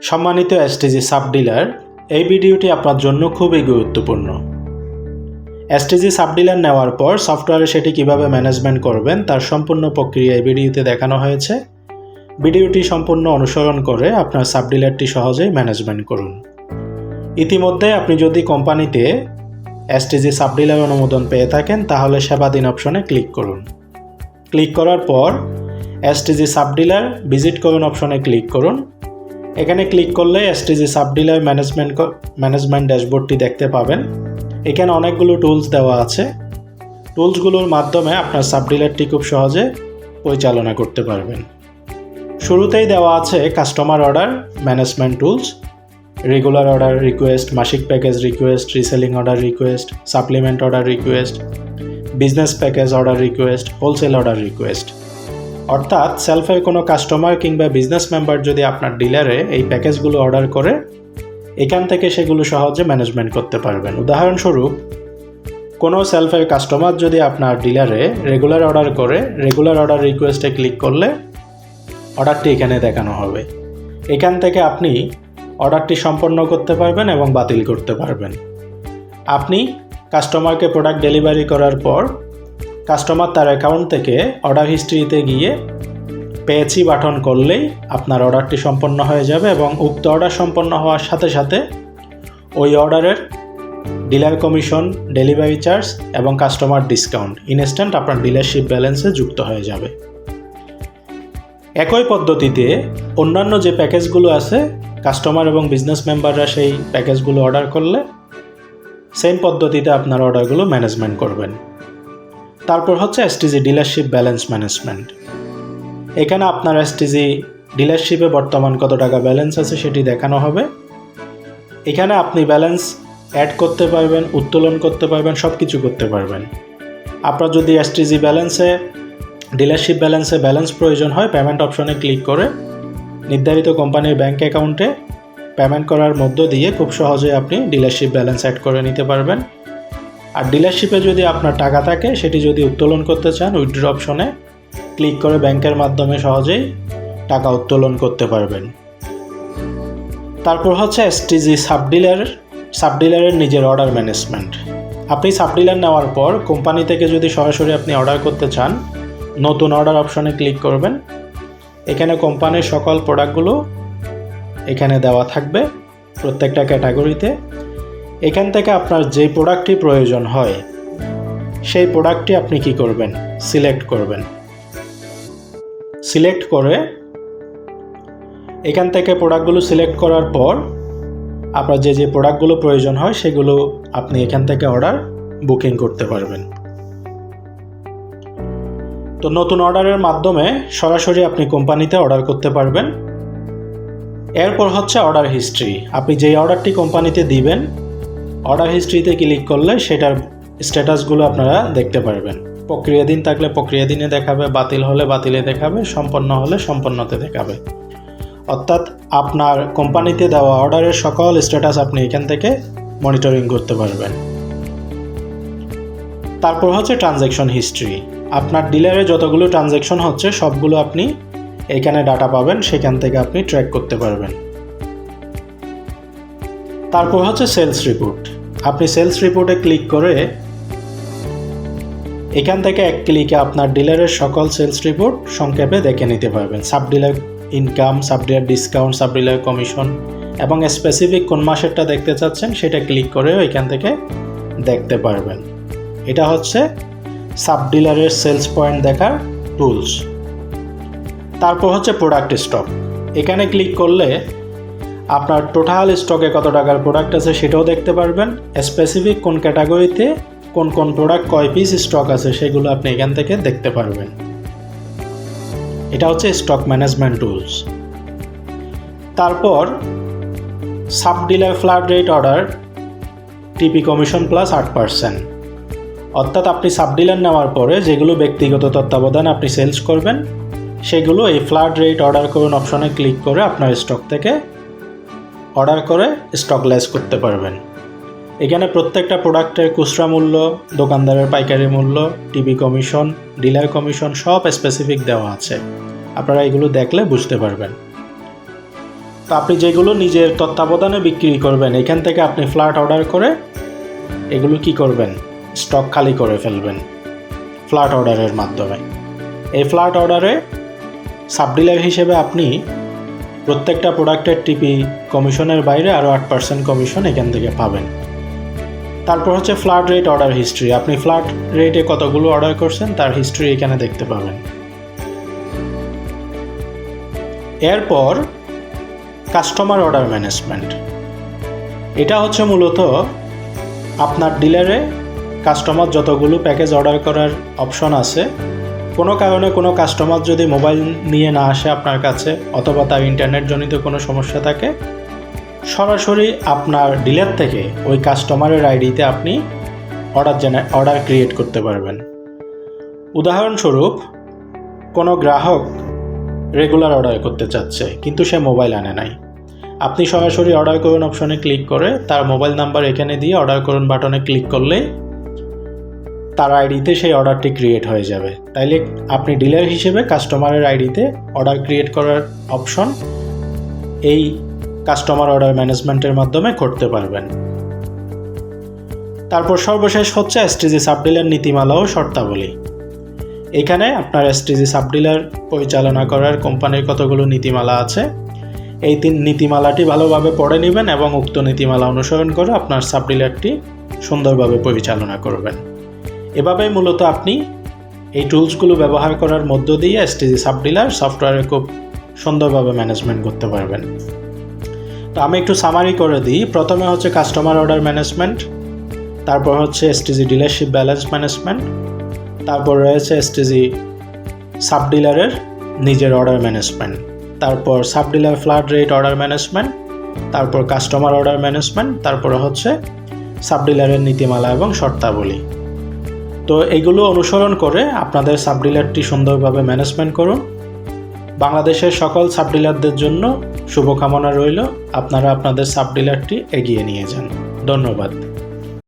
সম্মানিত STG sub dealer, এই ভিডিওটি আপনার জন্য খুবই গুরুত্বপূর্ণ। এসটিজি সাব ডিলার নেওয়ার পর সফটওয়্যারে সেটি কিভাবে ম্যানেজমেন্ট করবেন তার সম্পূর্ণ প্রক্রিয়া এই ভিডিওতে দেখানো হয়েছে। ভিডিওটি সম্পূর্ণ অনুসরণ করে আপনার সাব ডিলারটি সহজেই ম্যানেজমেন্ট করুন। ইতিমধ্যে আপনি যদি কোম্পানিতে এসটিজি সাব ডিলার অনুমোদন পেয়ে থাকেন তাহলে সেবা দিন অপশনে ক্লিক করুন। ক্লিক করার পর এসটিজি সাব ডিলার ভিজিট করুন অপশনে ক্লিক করুন। এখানে ক্লিক করলে এসটিজি সাব ডিলার ম্যানেজমেন্ট ড্যাশবোর্ডটি দেখতে পাবেন। এখানে অনেকগুলো টুলস দেওয়া আছে। টুলসগুলোর মাধ্যমে আপনার সাব ডিলারটি খুব সহজে পরিচালনা করতে পারবেন। শুরুতেই দেওয়া আছে customer order management tools, regular order request, মাসিক package request, reselling order request, supplement order request, business package order request, wholesale order request. অর্থাৎ সেলফের কোনো কাস্টমার কিংবা বিজনেস মেম্বার যদি আপনার ডিলারে এই প্যাকেজগুলো অর্ডার করে এখান থেকে সেগুলো সহজে ম্যানেজমেন্ট করতে পারবেন। উদাহরণস্বরূপ, কোনো সেলফের কাস্টমার যদি আপনার ডিলারে রেগুলার অর্ডার করে রেগুলার অর্ডার রিকোয়েস্টে ক্লিক করলে অর্ডারটি এখানে দেখানো হবে। এখান থেকে আপনি অর্ডারটি সম্পন্ন করতে পারবেন এবং বাতিল করতে পারবেন। আপনি কাস্টমারকে প্রোডাক্ট ডেলিভারি করার পর কাস্টমার তার অ্যাকাউন্ট থেকে অর্ডার হিস্ট্রিতে গিয়ে পেয়েছি বাটন করলেই আপনার অর্ডারটি সম্পন্ন হয়ে যাবে এবং উক্ত অর্ডার সম্পন্ন হওয়ার সাথে সাথে ওই অর্ডারের ডিলার কমিশন, ডেলিভারি চার্জ এবং কাস্টমার ডিসকাউন্ট ইনস্ট্যান্ট আপনার ডিলারশিপ ব্যালেন্সে যুক্ত হয়ে যাবে। একই পদ্ধতিতে অন্যান্য যে প্যাকেজগুলো আছে কাস্টমার এবং বিজনেস মেম্বাররা সেই প্যাকেজগুলো অর্ডার করলে সেম পদ্ধতিতে আপনার অর্ডারগুলো ম্যানেজমেন্ট করবেন। তারপর হচ্ছে এসটিজি ডিলারশিপ ব্যালেন্স ম্যানেজমেন্ট। এখানে আপনার এসটিজি ডিলারশিপে বর্তমান কত টাকা ব্যালেন্স আছে সেটি দেখানো হবে। এখানে আপনি ব্যালেন্স অ্যাড করতে পারবেন, উত্তোলন করতে পারবেন, সব কিছু করতে পারবেন। আপনার যদি এসটিজি ডিলারশিপ ব্যালেন্সে ব্যালেন্স প্রয়োজন হয় পেমেন্ট অপশনে ক্লিক করে নির্ধারিত কোম্পানির ব্যাঙ্ক অ্যাকাউন্টে পেমেন্ট করার মধ্য দিয়ে খুব সহজে আপনি ডিলারশিপ ব্যালেন্স অ্যাড করে নিতে পারবেন। আর ডিলারশিপে যদি আপনার টাকা থাকে সেটি যদি উত্তোলন করতে চান উইথড্র অপশনে ক্লিক করে ব্যাংকের মাধ্যমে সহজেই টাকা উত্তোলন করতে পারবেন। তারপর হচ্ছে এসটিজি সাব ডিলারের নিজের অর্ডার ম্যানেজমেন্ট। আপনি সাব ডিলার নেওয়ার পর কোম্পানি থেকে যদি সরাসরি আপনি অর্ডার করতে চান নতুন অর্ডার অপশনে ক্লিক করবেন। এখানে কোম্পানির সকল প্রোডাক্টগুলো এখানে দেওয়া থাকবে প্রত্যেকটা ক্যাটাগরিতে। এখান থেকে আপনার যে প্রোডাক্টটি প্রয়োজন হয় সেই প্রোডাক্টটি আপনি কি করবেন, সিলেক্ট করবেন। সিলেক্ট করে এখান থেকে প্রোডাক্টগুলো সিলেক্ট করার পর আপনার যে প্রোডাক্টগুলো প্রয়োজন হয় সেগুলো আপনি এখান থেকে অর্ডার বুকিং করতে পারবেন। তো নতুন অর্ডারের মাধ্যমে সরাসরি আপনি কোম্পানিতে অর্ডার করতে পারবেন। এরপর হচ্ছে অর্ডার হিস্ট্রি। আপনি যেই অর্ডারটি কোম্পানিতে দিবেন অর্ডার হিস্ট্রিতে ক্লিক করলে সেটার স্ট্যাটাসগুলো আপনারা দেখতে পারবেন। প্রক্রিয়াধীন থাকলে প্রক্রিয়াধীনে দেখাবে, বাতিল হলে বাতিলে দেখাবে, সম্পন্ন হলে সম্পন্নতে দেখাবে। অর্থাৎ আপনার কোম্পানিতে দেওয়া অর্ডারের সকল স্ট্যাটাস আপনি এখান থেকে মনিটরিং করতে পারবেন। তারপর হচ্ছে ট্রানজ্যাকশন হিস্ট্রি। আপনার ডিলারে যতগুলো ট্রানজ্যাকশন হচ্ছে সবগুলো আপনি এখানে ডাটা পাবেন, সেখান থেকে আপনি ট্র্যাক করতে পারবেন। তারপর হচ্ছে সেলস রিপোর্ট। আপনি সেলস রিপোর্টে ক্লিক করে এখান থেকে এক ক্লিকে আপনার ডিলারের সকল সেলস রিপোর্ট সংক্ষেপে দেখে নিতে পারবেন। Sub dealer income, sub dealer discount, sub dealer commission এবং স্পেসিফিক কোন মাসেরটা দেখতে চাচ্ছেন সেটা ক্লিক করেও এখান থেকে দেখতে পারবেন। এটা হচ্ছে সাব ডিলারের সেলস পয়েন্ট দেখার টুলস। তারপর হচ্ছে প্রোডাক্ট স্টক। এখানে ক্লিক করলে আপনার টোটাল স্টকে কত টাকার প্রোডাক্ট আছে সেটাও দেখতে পারবেন। স্পেসিফিক কোন ক্যাটাগরিতে কোন প্রোডাক্ট কয় পিস স্টক আছে সেগুলো আপনি এখান থেকে দেখতে পারবেন। এটা হচ্ছে স্টক ম্যানেজমেন্ট টুলস। তারপর sub dealer flat rate order টিপি কমিশন প্লাস 8%। অর্থাৎ আপনি সাব ডিলার নেওয়ার পরে যেগুলো ব্যক্তিগত তত্ত্বাবধানে আপনি সেলস করবেন সেগুলো এই ফ্ল্যাট রেট অর্ডার করুন অপশনে ক্লিক করে আপনার স্টক থেকে অর্ডার করে স্টক লেস করতে পারবেন। এখানে প্রত্যেকটা প্রোডাক্টের খুচরা মূল্য, দোকানদারের পাইকারি মূল্য, টিপি কমিশন, ডিলার কমিশন সব স্পেসিফিক দেওয়া আছে। আপনারা এগুলো দেখলে বুঝতে পারবেন। তো আপনি যেগুলো নিজের তত্ত্বাবধানে বিক্রি করবেন, এখান থেকে আপনি ফ্ল্যাট অর্ডার করে এগুলো কি করবেন, স্টক খালি করে ফেলবেন ফ্ল্যাট অর্ডারের মাধ্যমে। এই ফ্ল্যাট অর্ডারে সাবডিলার হিসেবে আপনি প্রত্যেকটা প্রোডাক্টের টিপি কমিশনের বাইরে আরও 8% কমিশন এখান থেকে পাবেন। তারপর হচ্ছে ফ্ল্যাট রেট অর্ডার হিস্ট্রি। আপনি ফ্ল্যাট রেটে কতগুলো অর্ডার করছেন তার হিস্ট্রি এখানে দেখতে পাবেন। এরপর কাস্টমার অর্ডার ম্যানেজমেন্ট। এটা হচ্ছে মূলত আপনার ডিলারে কাস্টমার যতগুলো প্যাকেজ অর্ডার করার অপশন আছে, কোনো কারণে কোনো কাস্টমার যদি মোবাইল নিয়ে না আসে আপনার কাছে, অথবা তার ইন্টারনেট জনিত কোনো সমস্যা থাকে, সরাসরি আপনার ডিলার থেকে ওই কাস্টমারের আইডিতে আপনি অর্ডার ক্রিয়েট করতে পারবেন। উদাহরণস্বরূপ, কোনো গ্রাহক রেগুলার অর্ডার করতে চাচ্ছে কিন্তু সে মোবাইল আনে নাই, আপনি সরাসরি অর্ডার করুন অপশনে ক্লিক করে তার মোবাইল নাম্বার এখানে দিয়ে অর্ডার করুন বাটনে ক্লিক করলে তার আইডিতে সেই অর্ডারটি ক্রিয়েট হয়ে যাবে। তাইলে আপনি ডিলার হিসেবে কাস্টমারের আইডিতে অর্ডার ক্রিয়েট করার অপশন এই কাস্টমার অর্ডার ম্যানেজমেন্টের মাধ্যমে করতে পারবেন। তারপর সর্বশেষ হচ্ছে এসটিজি সাবডিলার নীতিমালা ও শর্তাবলী। এখানে আপনার এসটিজি সাবডিলার পরিচালনা করার কোম্পানির কতগুলো নীতিমালা আছে, এই নীতিমালাটি ভালোভাবে পড়ে নেবেন এবং উক্ত নীতিমালা অনুসরণ করে আপনার সাবডিলারটি সুন্দরভাবে পরিচালনা করবেন। এভাবেই মূলত আপনি এই টুলসগুলো ব্যবহার করার মধ্য দিয়ে এসটিজি সাবডিলার সফটওয়্যারে খুব সুন্দরভাবে ম্যানেজমেন্ট করতে পারবেন। তো আমি একটু সামারি করে দিই। প্রথমে হচ্ছে কাস্টমার অর্ডার ম্যানেজমেন্ট, তারপর হচ্ছে এসটিজি ডিলারশিপ ব্যালেন্স ম্যানেজমেন্ট, তারপর রয়েছে এসটিজি সাবডিলারের নিজের অর্ডার ম্যানেজমেন্ট, তারপর সাবডিলার ফ্ল্যাট রেট অর্ডার ম্যানেজমেন্ট, তারপর কাস্টমার অর্ডার ম্যানেজমেন্ট, তারপর হচ্ছে সাবডিলারের নীতিমালা এবং শর্তাবলী। তো এগুলো অনুসরণ করে আপনাদের সাবডিলারটি সুন্দরভাবে ম্যানেজমেন্ট করুন। বাংলাদেশের সকল সাবডিলারদের জন্য শুভকামনা রইল। আপনারা আপনাদের সাবডিলারটি এগিয়ে নিয়ে যান। ধন্যবাদ।